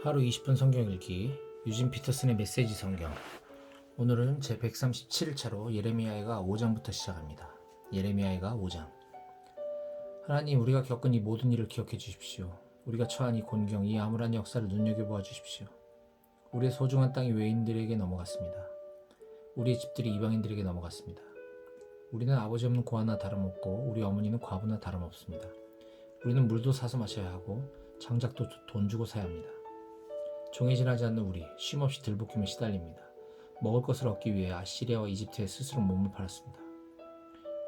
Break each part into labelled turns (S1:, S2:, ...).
S1: 하루 20분 성경 읽기 유진 피터슨의 메시지 성경. 오늘은 제 137일차로 예레미야가 5장부터 시작합니다. 예레미야가 5장. 하나님, 우리가 겪은 이 모든 일을 기억해 주십시오. 우리가 처한 이 곤경, 이 암울한 역사를 눈여겨보아 주십시오. 우리의 소중한 땅이 외인들에게 넘어갔습니다. 우리의 집들이 이방인들에게 넘어갔습니다. 우리는 아버지 없는 고아나 다름없고 우리 어머니는 과부나 다름없습니다. 우리는 물도 사서 마셔야 하고 장작도 돈 주고 사야 합니다. 종이 지나지 않는 우리, 쉼없이 들볶임에 시달립니다. 먹을 것을 얻기 위해 아시리아와 이집트에 스스로 몸을 팔았습니다.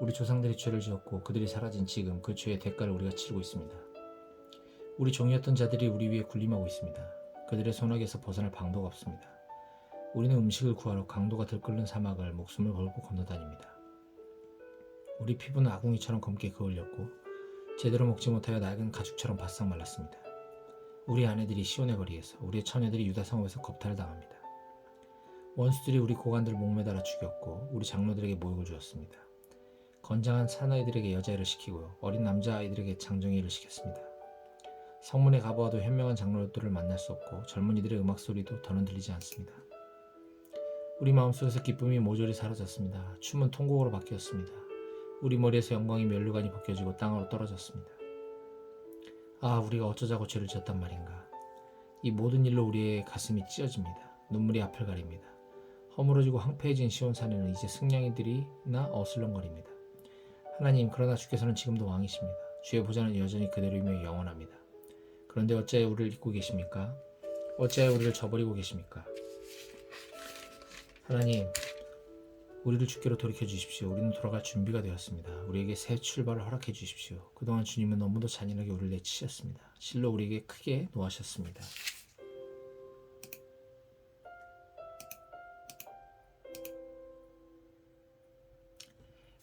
S1: 우리 조상들이 죄를 지었고 그들이 사라진 지금 그 죄의 대가를 우리가 치르고 있습니다. 우리 종이었던 자들이 우리 위에 군림하고 있습니다. 그들의 손아귀에서 벗어날 방도가 없습니다. 우리는 음식을 구하러 강도가 들끓는 사막을 목숨을 걸고 건너다닙니다. 우리 피부는 아궁이처럼 검게 그을렸고 제대로 먹지 못하여 낡은 가죽처럼 바싹 말랐습니다. 우리 아내들이 시온의 거리에서, 우리의 처녀들이 유다 성읍에서 겁탈을 당합니다. 원수들이 우리 고관들을 목매달아 죽였고 우리 장로들에게 모욕을 주었습니다. 건장한 사나이들에게 여자애를 시키고 어린 남자아이들에게 장정이를 시켰습니다. 성문에 가보아도 현명한 장로들을 만날 수 없고 젊은이들의 음악 소리도 더는 들리지 않습니다. 우리 마음속에서 기쁨이 모조리 사라졌습니다. 춤은 통곡으로 바뀌었습니다. 우리 머리에서 영광이 면류관이 벗겨지고 땅으로 떨어졌습니다. 아, 우리가 어쩌자고 죄를 지었단 말인가. 이 모든 일로 우리의 가슴이 찢어집니다. 눈물이 앞을 가립니다. 허물어지고 황폐해진 시온산에는 이제 승냥이들이나 어슬렁거립니다. 하나님, 그러나 주께서는 지금도 왕이십니다. 주의 보좌는 여전히 그대로이며 영원합니다. 그런데 어찌하여 우리를 잊고 계십니까? 어찌하여 우리를 저버리고 계십니까? 하나님, 우리를 주께로 돌이켜 주십시오. 우리는 돌아갈 준비가 되었습니다. 우리에게 새 출발을 허락해 주십시오. 그동안 주님은 너무도 잔인하게 우리를 내치셨습니다. 실로 우리에게 크게 노하셨습니다.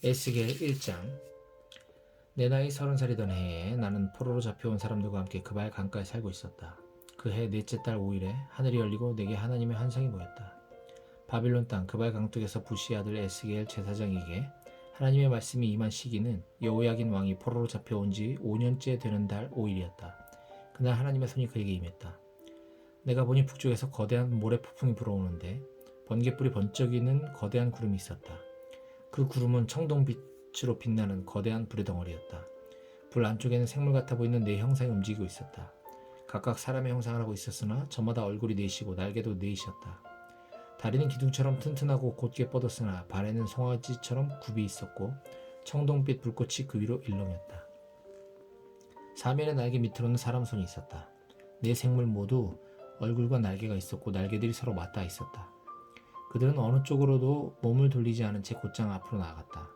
S1: 에스겔 1장. 내 나이 30살이던 해에 나는 포로로 잡혀온 사람들과 함께 그발 강가에 살고 있었다. 그 해 넷째 달 5일에 하늘이 열리고 내게 하나님의 환상이 보였다. 바빌론 땅 그발 강둑에서 부시의 아들 에스겔 제사장에게 하나님의 말씀이 임한 시기는 여호야긴 왕이 포로로 잡혀온 지 5년째 되는 달 5일이었다. 그날 하나님의 손이 그에게 임했다. 내가 보니 북쪽에서 거대한 모래폭풍이 불어오는데 번갯불이 번쩍이는 거대한 구름이 있었다. 그 구름은 청동빛으로 빛나는 거대한 불의 덩어리였다. 불 안쪽에는 생물 같아 보이는 네 형상이 움직이고 있었다. 각각 사람의 형상을 하고 있었으나 저마다 얼굴이 넷이고 날개도 넷이었다. 다리는 기둥처럼 튼튼하고 곧게 뻗었으나 발에는 송아지처럼 굽이 있었고 청동빛 불꽃이 그 위로 일렁였다. 사면의 날개 밑으로는 사람 손이 있었다. 네 생물 모두 얼굴과 날개가 있었고 날개들이 서로 맞닿아 있었다. 그들은 어느 쪽으로도 몸을 돌리지 않은 채 곧장 앞으로 나아갔다.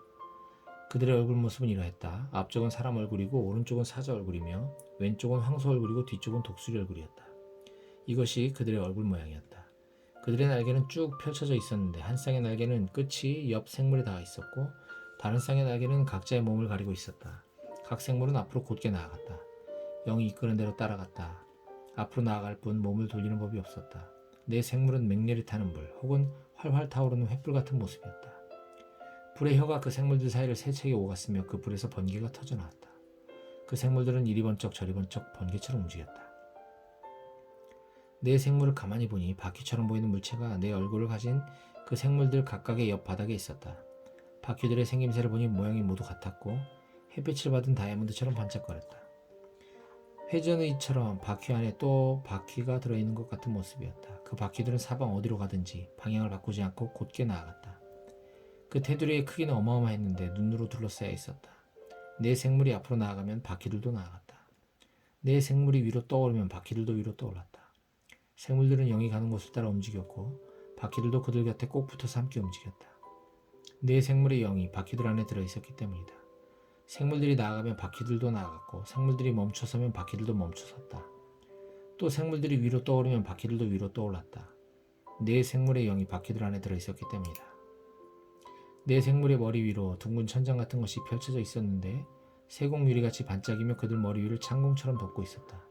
S1: 그들의 얼굴 모습은 이러했다. 앞쪽은 사람 얼굴이고 오른쪽은 사자 얼굴이며 왼쪽은 황소 얼굴이고 뒤쪽은 독수리 얼굴이었다. 이것이 그들의 얼굴 모양이었다. 그들의 날개는 쭉 펼쳐져 있었는데 한 쌍의 날개는 끝이 옆 생물에 닿아 있었고 다른 쌍의 날개는 각자의 몸을 가리고 있었다. 각 생물은 앞으로 곧게 나아갔다. 영이 이끄는 대로 따라갔다. 앞으로 나아갈 뿐 몸을 돌리는 법이 없었다. 네 생물은 맹렬히 타는 불 혹은 활활 타오르는 횃불 같은 모습이었다. 불의 혀가 그 생물들 사이를 세차게 오갔으며 그 불에서 번개가 터져나왔다. 그 생물들은 이리 번쩍 저리 번쩍 번개처럼 움직였다. 내 생물을 가만히 보니 바퀴처럼 보이는 물체가 내 얼굴을 가진 그 생물들 각각의 옆 바닥에 있었다. 바퀴들의 생김새를 보니 모양이 모두 같았고 햇빛을 받은 다이아몬드처럼 반짝거렸다. 회전의처럼 바퀴 안에 또 바퀴가 들어있는 것 같은 모습이었다. 그 바퀴들은 사방 어디로 가든지 방향을 바꾸지 않고 곧게 나아갔다. 그 테두리의 크기는 어마어마했는데 눈으로 둘러싸여 있었다. 내 생물이 앞으로 나아가면 바퀴들도 나아갔다. 내 생물이 위로 떠오르면 바퀴들도 위로 떠올랐다. 생물들은 영이 가는 곳을 따라 움직였고 바퀴들도 그들 곁에 꼭 붙어서 함께 움직였다. 네 생물의 영이 바퀴들 안에 들어있었기 때문이다. 생물들이 나아가면 바퀴들도 나아갔고 생물들이 멈춰서면 바퀴들도 멈춰섰다. 또 생물들이 위로 떠오르면 바퀴들도 위로 떠올랐다. 네 생물의 영이 바퀴들 안에 들어있었기 때문이다. 네 생물의 머리 위로 둥근 천장 같은 것이 펼쳐져 있었는데 세공 유리같이 반짝이며 그들 머리 위를 창공처럼 덮고 있었다.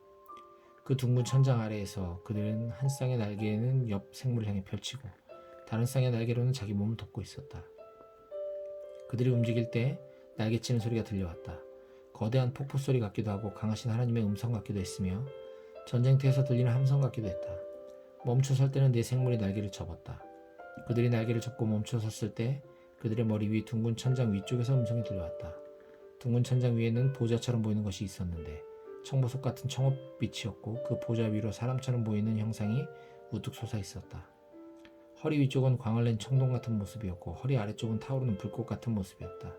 S1: 그 둥근 천장 아래에서 그들은 한 쌍의 날개는 옆 생물을 향해 펼치고 다른 쌍의 날개로는 자기 몸을 덮고 있었다. 그들이 움직일 때 날개치는 소리가 들려왔다. 거대한 폭포 소리 같기도 하고 강하신 하나님의 음성 같기도 했으며 전쟁터에서 들리는 함성 같기도 했다. 멈춰 설 때는 네 생물이 날개를 접었다. 그들이 날개를 접고 멈춰 섰을 때 그들의 머리 위 둥근 천장 위쪽에서 음성이 들려왔다. 둥근 천장 위에는 보좌처럼 보이는 것이 있었는데 청보석 같은 청업빛이었고 그 보좌 위로 사람처럼 보이는 형상이 우뚝 솟아 있었다. 허리 위쪽은 광을 낸 청동 같은 모습이었고 허리 아래쪽은 타오르는 불꽃 같은 모습이었다.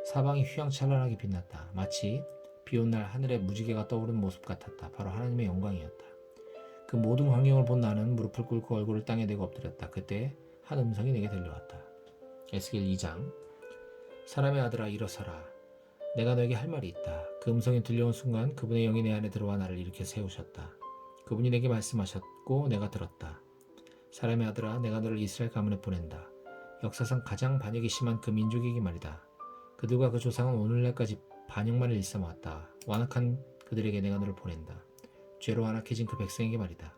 S1: 사방이 휘황찬란하게 빛났다. 마치 비온 날 하늘에 무지개가 떠오르는 모습 같았다. 바로 하나님의 영광이었다. 그 모든 광경을 본 나는 무릎을 꿇고 얼굴을 땅에 대고 엎드렸다. 그때 한 음성이 내게 들려왔다. 에스겔 2장. 사람의 아들아 일어서라. 내가 너에게 할 말이 있다. 그 음성이 들려온 순간 그분의 영이 내 안에 들어와 나를 일으켜 세우셨다. 그분이 내게 말씀하셨고 내가 들었다. 사람의 아들아 내가 너를 이스라엘 가문에 보낸다. 역사상 가장 반역이 심한 그 민족에게 말이다. 그들과 그 조상은 오늘날까지 반역만을 일삼아왔다. 완악한 그들에게 내가 너를 보낸다. 죄로 완악해진 그 백성에게 말이다.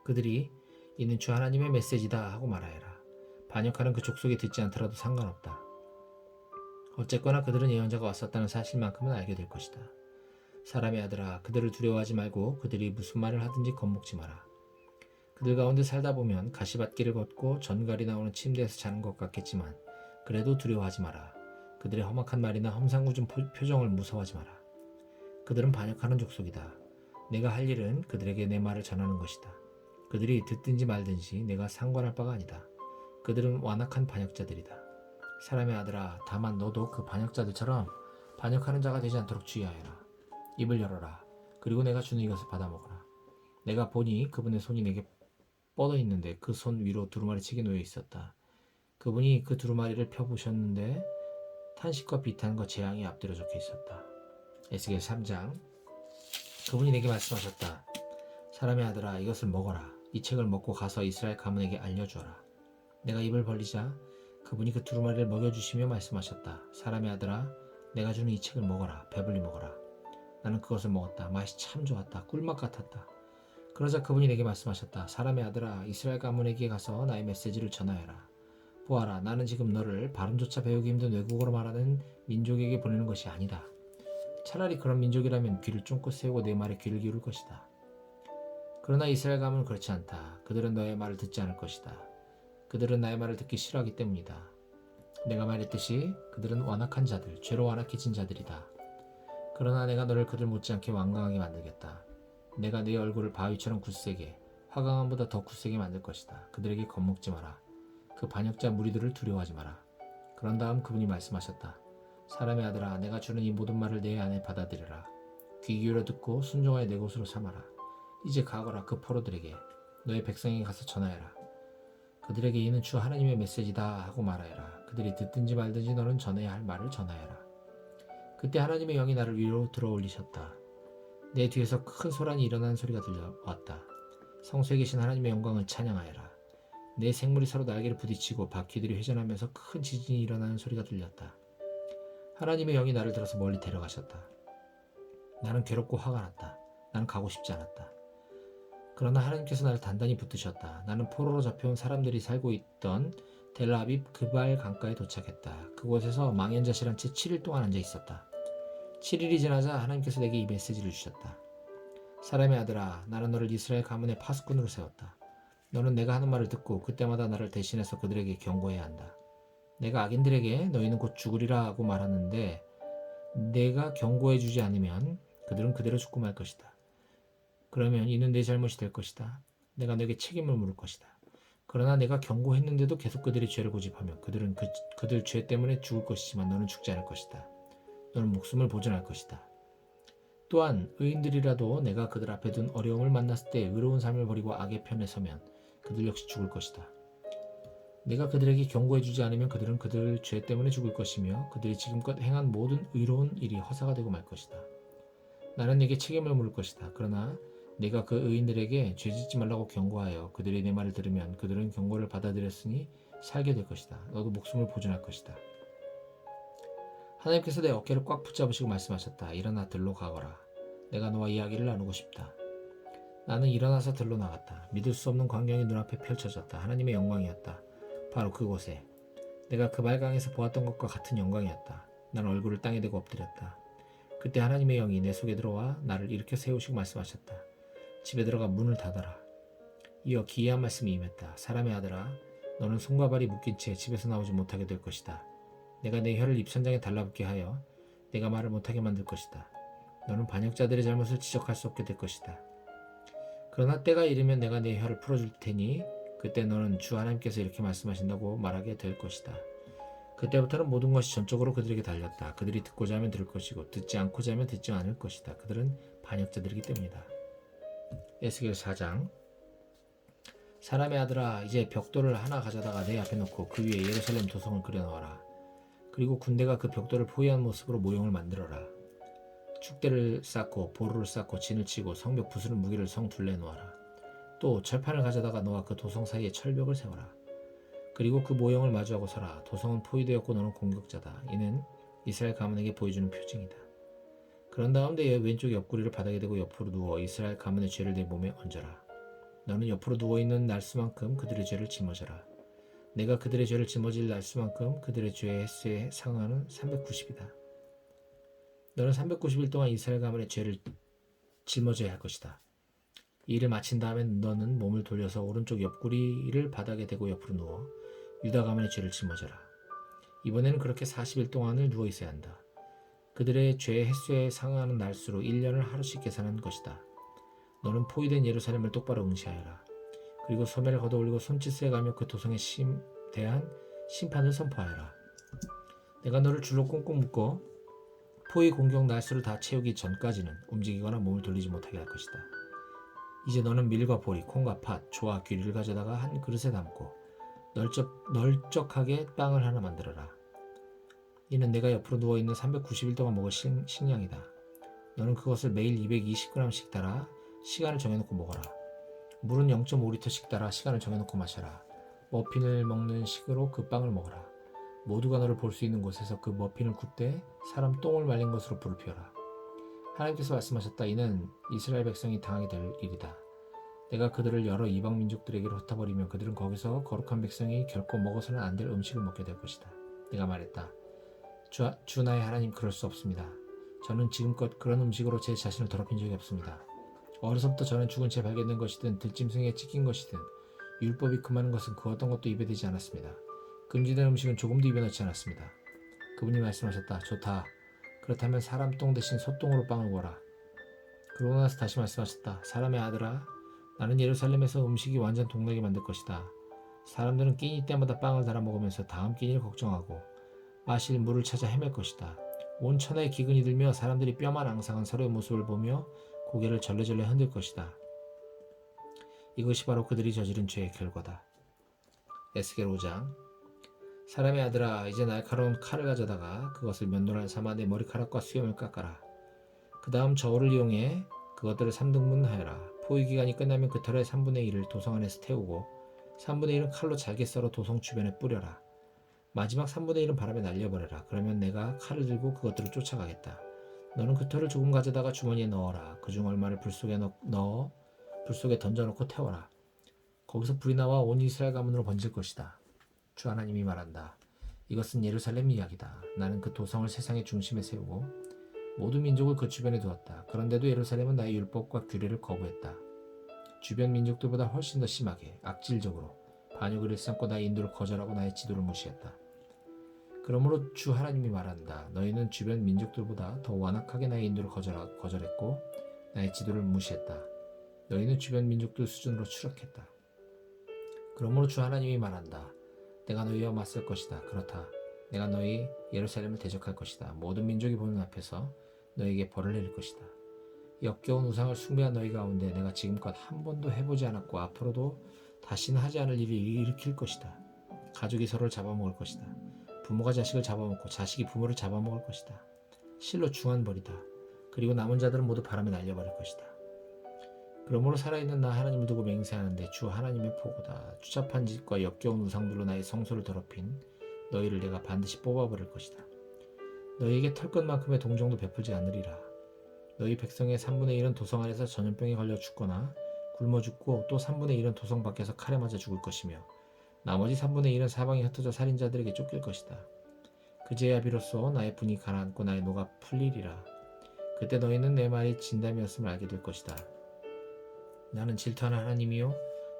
S1: 그들이 이는 주 하나님의 메시지다 하고 말하여라. 반역하는 그 족속이 듣지 않더라도 상관없다. 어쨌거나 그들은 예언자가 왔었다는 사실만큼은 알게 될 것이다. 사람의 아들아 그들을 두려워하지 말고 그들이 무슨 말을 하든지 겁먹지 마라. 그들 가운데 살다 보면 가시밭길을 걷고 전갈이 나오는 침대에서 자는 것 같겠지만 그래도 두려워하지 마라. 그들의 험악한 말이나 험상궂은 표정을 무서워하지 마라. 그들은 반역하는 족속이다. 내가 할 일은 그들에게 내 말을 전하는 것이다. 그들이 듣든지 말든지 내가 상관할 바가 아니다. 그들은 완악한 반역자들이다. 사람의 아들아 다만 너도 그 반역자들처럼 반역하는 자가 되지 않도록 주의하여라. 입을 열어라. 그리고 내가 주는 이것을 받아 먹어라. 내가 보니 그분의 손이 내게 뻗어 있는데 그 손 위로 두루마리 책이 놓여 있었다. 그분이 그 두루마리를 펴보셨는데 탄식과 비탄과 재앙이 앞뒤로 적혀 있었다. 에스겔 3장. 그분이 내게 말씀하셨다. 사람의 아들아 이것을 먹어라. 이 책을 먹고 가서 이스라엘 가문에게 알려주어라. 내가 입을 벌리자 그분이 그 두루마리를 먹여주시며 말씀하셨다. 사람의 아들아 내가 주는 이 책을 먹어라. 배불리 먹어라. 나는 그것을 먹었다. 맛이 참 좋았다. 꿀맛 같았다. 그러자 그분이 내게 말씀하셨다. 사람의 아들아 이스라엘 가문에게 가서 나의 메시지를 전하여라. 보아라 나는 지금 너를 발음조차 배우기 힘든 외국어로 말하는 민족에게 보내는 것이 아니다. 차라리 그런 민족이라면 귀를 쫑긋 세우고 내 말에 귀를 기울일 것이다. 그러나 이스라엘 가문은 그렇지 않다. 그들은 너의 말을 듣지 않을 것이다. 그들은 나의 말을 듣기 싫어하기 때문이다. 내가 말했듯이 그들은 완악한 자들, 죄로 완악해진 자들이다. 그러나 내가 너를 그들 못지않게 완강하게 만들겠다. 내가 네 얼굴을 바위처럼 굳세게, 화강암보다 더 굳세게 만들 것이다. 그들에게 겁먹지 마라. 그 반역자 무리들을 두려워하지 마라. 그런 다음 그분이 말씀하셨다. 사람의 아들아 내가 주는 이 모든 말을 내 안에 받아들여라. 귀 기울여 듣고 순종하여 내 것으로 삼아라. 이제 가거라 그 포로들에게 너의 백성에게 가서 전하여라. 그들에게 이는 주 하나님의 메시지다 하고 말하여라. 그들이 듣든지 말든지 너는 전해야 할 말을 전하여라. 그때 하나님의 영이 나를 위로 들어올리셨다. 내 뒤에서 큰 소란이 일어나는 소리가 들려왔다. 성소에 계신 하나님의 영광을 찬양하여라. 내 생물이 서로 날개를 부딪히고 바퀴들이 회전하면서 큰 지진이 일어나는 소리가 들렸다. 하나님의 영이 나를 들어서 멀리 데려가셨다. 나는 괴롭고 화가 났다. 나는 가고 싶지 않았다. 그러나 하나님께서 나를 단단히 붙드셨다. 나는 포로로 잡혀온 사람들이 살고 있던 델아비브 그발 강가에 도착했다. 그곳에서 망연자실한 채 7일 동안 앉아 있었다. 7일이 지나자 하나님께서 내게 이 메시지를 주셨다. 사람의 아들아, 나는 너를 이스라엘 가문의 파수꾼으로 세웠다. 너는 내가 하는 말을 듣고 그때마다 나를 대신해서 그들에게 경고해야 한다. 내가 악인들에게 너희는 곧 죽으리라 하고 말하는데 내가 경고해주지 않으면 그들은 그대로 죽고 말 것이다. 그러면 이는 내 잘못이 될 것이다. 내가 너에게 책임을 물을 것이다. 그러나 내가 경고했는데도 계속 그들의 죄를 고집하며 그들은 그들 죄 때문에 죽을 것이지만 너는 죽지 않을 것이다. 너는 목숨을 보존할 것이다. 또한 의인들이라도 내가 그들 앞에 둔 어려움을 만났을 때 의로운 삶을 버리고 악의 편에 서면 그들 역시 죽을 것이다. 내가 그들에게 경고해주지 않으면 그들은 그들 죄 때문에 죽을 것이며 그들이 지금껏 행한 모든 의로운 일이 허사가 되고 말 것이다. 나는 네게 책임을 물을 것이다. 그러나 내가 그 의인들에게 죄짓지 말라고 경고하여 그들이 내 말을 들으면 그들은 경고를 받아들였으니 살게 될 것이다. 너도 목숨을 보존할 것이다. 하나님께서 내 어깨를 꽉 붙잡으시고 말씀하셨다. 일어나 들로 가거라. 내가 너와 이야기를 나누고 싶다. 나는 일어나서 들로 나갔다. 믿을 수 없는 광경이 눈앞에 펼쳐졌다. 하나님의 영광이었다. 바로 그곳에 내가 그 발강에서 보았던 것과 같은 영광이었다. 나는 얼굴을 땅에 대고 엎드렸다. 그때 하나님의 영이 내 속에 들어와 나를 일으켜 세우시고 말씀하셨다. 집에 들어가 문을 닫아라. 이어 기이한 말씀이 임했다. 사람의 아들아, 너는 손과 발이 묶인 채 집에서 나오지 못하게 될 것이다. 내가 내 혀를 입천장에 달라붙게 하여 내가 말을 못하게 만들 것이다. 너는 반역자들의 잘못을 지적할 수 없게 될 것이다. 그러나 때가 이르면 내가 내 혀를 풀어줄 테니 그때 너는 주 하나님께서 이렇게 말씀하신다고 말하게 될 것이다. 그때부터는 모든 것이 전적으로 그들에게 달렸다. 그들이 듣고자 하면 들을 것이고 듣지 않고자 하면 듣지 않을 것이다. 그들은 반역자들이기 때문이다. 에스겔 4장. 사람의 아들아, 이제 벽돌을 하나 가져다가 내 앞에 놓고 그 위에 예루살렘 도성을 그려놓아라. 그리고 군대가 그 벽돌을 포위한 모습으로 모형을 만들어라. 축대를 쌓고 보루를 쌓고 진을 치고 성벽 부수는 무기를 성 둘레에 놓아라. 또 철판을 가져다가 너와 그 도성 사이에 철벽을 세워라. 그리고 그 모형을 마주하고 서라. 도성은 포위되었고 너는 공격자다. 이는 이스라엘 가문에게 보여주는 표징이다. 그런 다음 내 왼쪽 옆구리를 바닥에 대고 옆으로 누워 이스라엘 가문의 죄를 내 몸에 얹어라. 너는 옆으로 누워있는 날수만큼 그들의 죄를 짊어져라. 내가 그들의 죄를 짊어질 날수만큼 그들의 죄의 횟수에 상응하는 390이다. 너는 390일 동안 이스라엘 가문의 죄를 짊어져야 할 것이다. 이 일을 마친 다음에 너는 몸을 돌려서 오른쪽 옆구리를 바닥에 대고 옆으로 누워 유다 가문의 죄를 짊어져라. 이번에는 그렇게 40일 동안을 누워 있어야 한다. 그들의 죄의 횟수에 상응하는 날수로 1년을 하루씩 계산한 것이다. 너는 포위된 예루살렘을 똑바로 응시하여라. 그리고 소매를 걷어올리고 손짓을 해가며 그 도성에 대한 심판을 선포하여라. 내가 너를 줄로 꽁꽁 묶어 포위 공격 날수를 다 채우기 전까지는 움직이거나 몸을 돌리지 못하게 할 것이다. 이제 너는 밀과 보리, 콩과 팥, 조와 귀리를 가져다가 한 그릇에 담고 널쩍하게 빵을 하나 만들어라. 이는 내가 옆으로 누워있는 390일 동안 먹을 식량이다. 너는 그것을 매일 220g씩 따라 시간을 정해놓고 먹어라. 물은 0.5리터씩 따라 시간을 정해놓고 마셔라. 머핀을 먹는 식으로 그 빵을 먹어라. 모두가 너를 볼 수 있는 곳에서 그 머핀을 굽되 사람 똥을 말린 것으로 불을 피워라. 하나님께서 말씀하셨다. 이는 이스라엘 백성이 당하게 될 일이다. 내가 그들을 여러 이방 민족들에게로 흩어버리면 그들은 거기서 거룩한 백성이 결코 먹어서는 안 될 음식을 먹게 될 것이다. 내가 말했다. 주 나의 하나님, 그럴 수 없습니다. 저는 지금껏 그런 음식으로 제 자신을 더럽힌 적이 없습니다. 어려서부터 저는 죽은 채 발견된 것이든 들짐승에 찢긴 것이든 율법이 금하는 것은 그 어떤 것도 입에 대지 않았습니다. 금지된 음식은 조금도 입에 넣지 않았습니다. 그분이 말씀하셨다. 좋다. 그렇다면 사람 똥 대신 소똥으로 빵을 구워라. 그러고 나서 다시 말씀하셨다. 사람의 아들아, 나는 예루살렘에서 음식이 완전 동나게 만들 것이다. 사람들은 끼니 때마다 빵을 달아 먹으면서 다음 끼니를 걱정하고 마실 물을 찾아 헤맬 것이다. 온 천하에 기근이 들며 사람들이 뼈만 앙상한 서로의 모습을 보며 고개를 절레절레 흔들 것이다. 이것이 바로 그들이 저지른 죄의 결과다. 에스겔 5장. 사람의 아들아, 이제 날카로운 칼을 가져다가 그것을 면도날 삼아 내 머리카락과 수염을 깎아라. 그 다음 저울을 이용해 그것들을 3등분하여라. 포위기간이 끝나면 그 털의 3분의 1을 도성 안에서 태우고 3분의 1은 칼로 잘게 썰어 도성 주변에 뿌려라. 마지막 3분의 1은 바람에 날려버려라. 그러면 내가 칼을 들고 그것들을 쫓아가겠다. 너는 그 털을 조금 가져다가 주머니에 넣어라. 그중 얼마를 불 속에 던져놓고 태워라. 거기서 불이 나와 온 이스라엘 가문으로 번질 것이다. 주 하나님이 말한다. 이것은 예루살렘 이야기다. 나는 그 도성을 세상의 중심에 세우고 모든 민족을 그 주변에 두었다. 그런데도 예루살렘은 나의 율법과 규례를 거부했다. 주변 민족들보다 훨씬 더 심하게 악질적으로 반역을 일삼고 나의 인도를 거절하고 나의 지도를 무시했다. 그러므로 주 하나님이 말한다. 너희는 주변 민족들보다 더 완악하게 나의 인도를 거절했고 나의 지도를 무시했다. 너희는 주변 민족들 수준으로 추락했다. 그러므로 주 하나님이 말한다. 내가 너희와 맞설 것이다. 그렇다. 내가 너희 예루살렘을 대적할 것이다. 모든 민족이 보는 앞에서 너희에게 벌을 내릴 것이다. 역겨운 우상을 숭배한 너희 가운데 내가 지금껏 한 번도 해보지 않았고 앞으로도 다시는 하지 않을 일을 일으킬 것이다. 가족이 서로를 잡아먹을 것이다. 부모가 자식을 잡아먹고 자식이 부모를 잡아먹을 것이다. 실로 중한 벌이다. 그리고 남은 자들은 모두 바람에 날려버릴 것이다. 그러므로 살아있는 나 하나님을 두고 맹세하는데 주 하나님의 보고다. 추잡한 짓과 역겨운 우상들로 나의 성소를 더럽힌 너희를 내가 반드시 뽑아버릴 것이다. 너희에게 털끝만큼의 동정도 베풀지 않으리라. 너희 백성의 3분의 1은 도성 안에서 전염병에 걸려 죽거나 굶어 죽고 또 3분의 1은 도성 밖에서 칼에 맞아 죽을 것이며 나머지 3분의 1은 사방에 흩어져 살인자들에게 쫓길 것이다. 그제야 비로소 나의 분이 가라앉고 나의 노가 풀리리라. 그때 너희는 내 말이 진담이었음을 알게 될 것이다. 나는 질투하는 하나님이요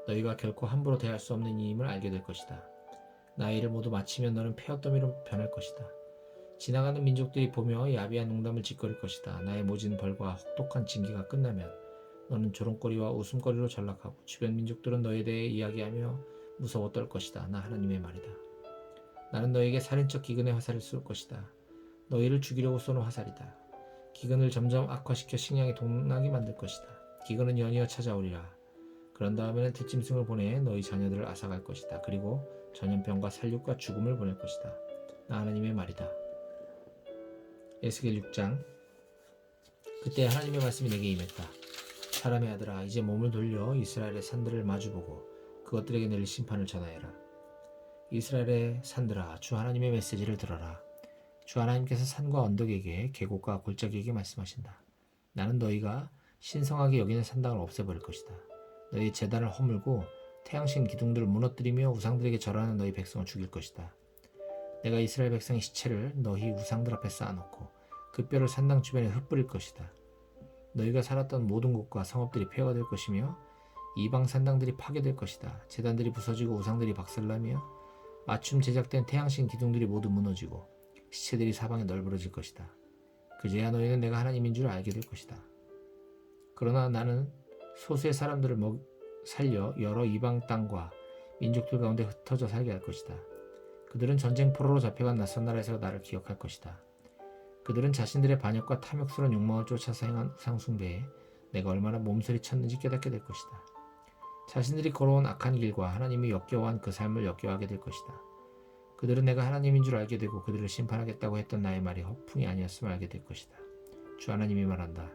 S1: 너희가 결코 함부로 대할 수 없는 이임을 알게 될 것이다. 나의 일을 모두 마치면 너는 폐허더미로 변할 것이다. 지나가는 민족들이 보며 야비한 농담을 짓거릴 것이다. 나의 모진 벌과 혹독한 징계가 끝나면 너는 조롱거리와 웃음거리로 전락하고 주변 민족들은 너에 대해 이야기하며 무서워 떨 것이다. 나 하나님의 말이다. 나는 너에게 살인적 기근의 화살을 쏠 것이다. 너희를 죽이려고 쏘는 화살이다. 기근을 점점 악화시켜 식량이 동나게 만들 것이다. 기근은 연이어 찾아오리라. 그런 다음에는 들짐승을 보내 너희 자녀들을 앗아갈 것이다. 그리고 전염병과 살육과 죽음을 보낼 것이다. 나 하나님의 말이다. 에스겔 6장. 그때 하나님의 말씀이 내게 임했다. 사람의 아들아, 이제 몸을 돌려 이스라엘의 산들을 마주보고 그것들에게 내릴 심판을 전하여라. 이스라엘의 산들아, 주 하나님의 메시지를 들어라. 주 하나님께서 산과 언덕에게 계곡과 골짜기에게 말씀하신다. 나는 너희가 신성하게 여기는 산당을 없애버릴 것이다. 너희 제단을 허물고 태양신 기둥들을 무너뜨리며 우상들에게 절하는 너희 백성을 죽일 것이다. 내가 이스라엘 백성의 시체를 너희 우상들 앞에 쌓아놓고 그 뼈를 산당 주변에 흩뿌릴 것이다. 너희가 살았던 모든 곳과 성읍들이 폐허가 될 것이며 이방 산당들이 파괴될 것이다. 제단들이 부서지고 우상들이 박살나며 맞춤 제작된 태양신 기둥들이 모두 무너지고 시체들이 사방에 널브러질 것이다. 그제야 너희는 내가 하나님인 줄 알게 될 것이다. 그러나 나는 소수의 사람들을 살려 여러 이방 땅과 민족들 가운데 흩어져 살게 할 것이다. 그들은 전쟁 포로로 잡혀간 낯선 나라에서 나를 기억할 것이다. 그들은 자신들의 반역과 탐욕스러운 욕망을 쫓아서 행한 우상 숭배에 내가 얼마나 몸서리 쳤는지 깨닫게 될 것이다. 자신들이 걸어온 악한 길과 하나님이 역겨워한 그 삶을 역겨워하게 될 것이다. 그들은 내가 하나님인 줄 알게 되고 그들을 심판하겠다고 했던 나의 말이 허풍이 아니었음을 알게 될 것이다. 주 하나님이 말한다.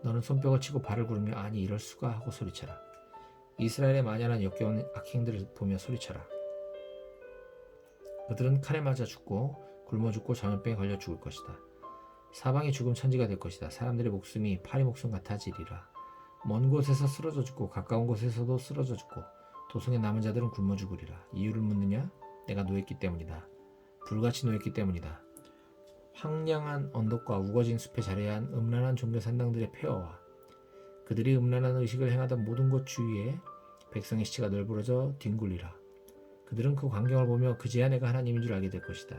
S1: 너는 손뼉을 치고 발을 구르며 아니 이럴 수가 하고 소리쳐라. 이스라엘의 만연한 역겨운 악행들을 보며 소리쳐라. 그들은 칼에 맞아 죽고 굶어 죽고 전염병에 걸려 죽을 것이다. 사방이 죽음 천지가 될 것이다. 사람들의 목숨이 파리 목숨 같아지리라. 먼 곳에서 쓰러져 죽고 가까운 곳에서도 쓰러져 죽고 도성에 남은 자들은 굶어 죽으리라. 이유를 묻느냐? 내가 노했기 때문이다. 불같이 노했기 때문이다. 황량한 언덕과 우거진 숲에 자리한 음란한 종교 산당들의 폐허와 그들이 음란한 의식을 행하던 모든 곳 주위에 백성의 시체가 널브러져 뒹굴리라. 그들은 그 광경을 보며 그제야 내가 하나님인 줄 알게 될 것이다.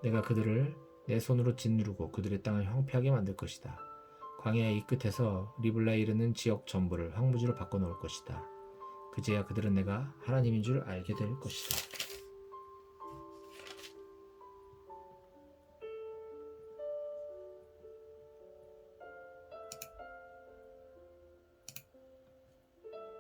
S1: 내가 그들을 내 손으로 짓누르고 그들의 땅을 황폐하게 만들 것이다. 광야의 이 끝에서 리블라에 이르는 지역 전부를 황무지로 바꿔놓을 것이다. 그제야 그들은 내가 하나님인 줄 알게 될 것이다.